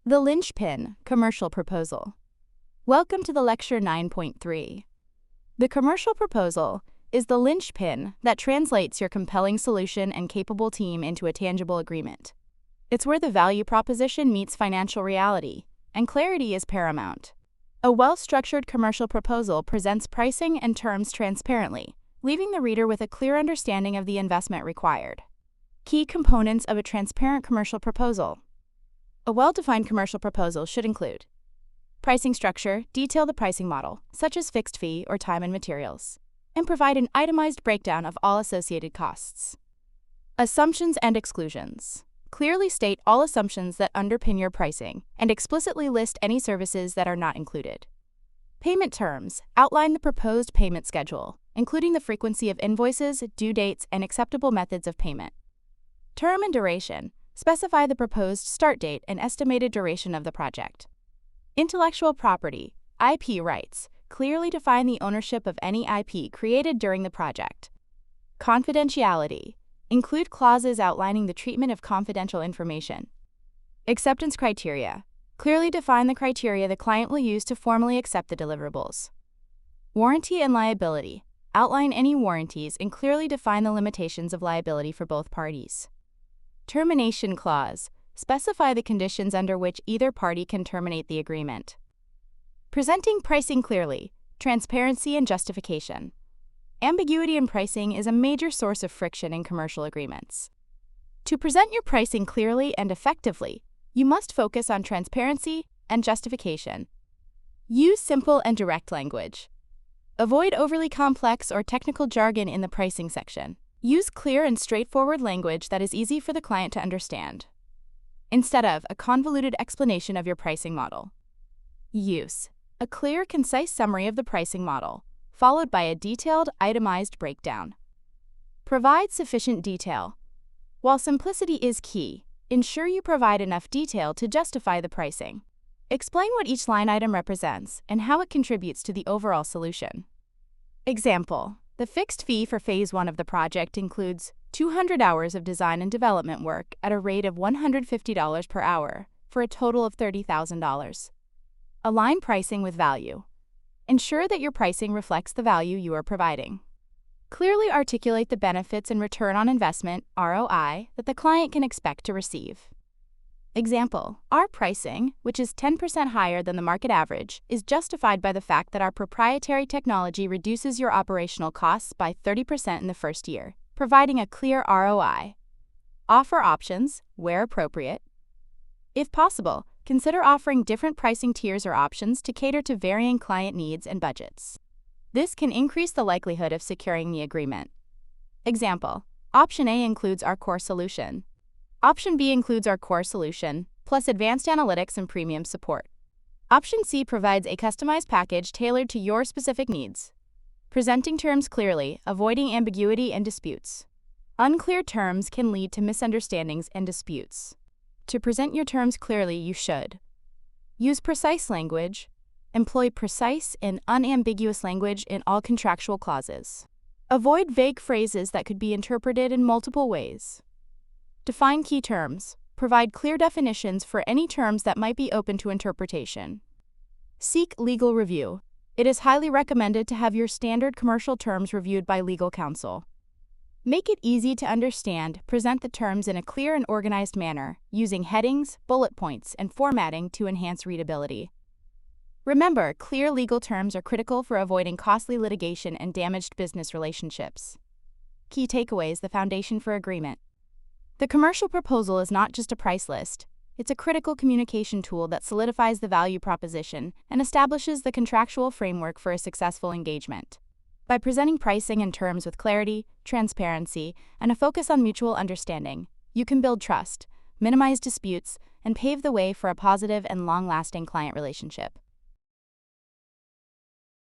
The Linchpin, Commercial Proposal. Welcome to the Lecture 9.3. The commercial proposal is the linchpin that translates your compelling solution and capable team into a tangible agreement. It's where the value proposition meets financial reality, and clarity is paramount. A well-structured commercial proposal presents pricing and terms transparently, leaving the reader with a clear understanding of the investment required. Key components of a transparent commercial proposal. A well-defined commercial proposal should include pricing structure, detail the pricing model, such as fixed fee or time and materials, and provide an itemized breakdown of all associated costs. Assumptions and exclusions. Clearly state all assumptions that underpin your pricing and explicitly list any services that are not included. Payment terms. Outline the proposed payment schedule, including the frequency of invoices, due dates, and acceptable methods of payment. Term and duration. Specify the proposed start date and estimated duration of the project. Intellectual property, IP rights. Clearly define the ownership of any IP created during the project. Confidentiality. Include clauses outlining the treatment of confidential information. Acceptance criteria. Clearly define the criteria the client will use to formally accept the deliverables. Warranty and liability. Outline any warranties and clearly define the limitations of liability for both parties. Termination clause. Specify the conditions under which either party can terminate the agreement. Presenting pricing clearly, transparency and justification. Ambiguity in pricing is a major source of friction in commercial agreements. To present your pricing clearly and effectively, you must focus on transparency and justification. Use simple and direct language. Avoid overly complex or technical jargon in the pricing section. Use clear and straightforward language that is easy for the client to understand, instead of a convoluted explanation of your pricing model. Use a clear, concise summary of the pricing model, followed by a detailed, itemized breakdown. Provide sufficient detail. While simplicity is key, ensure you provide enough detail to justify the pricing. Explain what each line item represents and how it contributes to the overall solution. Example: the fixed fee for Phase 1 of the project includes 200 hours of design and development work at a rate of $150 per hour, for a total of $30,000. Align pricing with value. Ensure that your pricing reflects the value you are providing. Clearly articulate the benefits and return on investment, ROI, that the client can expect to receive. Example: our pricing, which is 10% higher than the market average, is justified by the fact that our proprietary technology reduces your operational costs by 30% in the first year, providing a clear ROI. Offer options, where appropriate. If possible, consider offering different pricing tiers or options to cater to varying client needs and budgets. This can increase the likelihood of securing the agreement. Example: Option A includes our core solution. Option B includes our core solution, plus advanced analytics and premium support. Option C provides a customized package tailored to your specific needs. Presenting terms clearly, avoiding ambiguity and disputes. Unclear terms can lead to misunderstandings and disputes. To present your terms clearly, you should use precise language. Employ precise and unambiguous language in all contractual clauses. Avoid vague phrases that could be interpreted in multiple ways. Define key terms. Provide clear definitions for any terms that might be open to interpretation. Seek legal review. It is highly recommended to have your standard commercial terms reviewed by legal counsel. Make it easy to understand. Present the terms in a clear and organized manner, using headings, bullet points, and formatting to enhance readability. Remember, clear legal terms are critical for avoiding costly litigation and damaged business relationships. Key takeaways: the foundation for agreement. The commercial proposal is not just a price list. It's a critical communication tool that solidifies the value proposition and establishes the contractual framework for a successful engagement. By presenting pricing and terms with clarity, transparency, and a focus on mutual understanding, you can build trust, minimize disputes, and pave the way for a positive and long-lasting client relationship.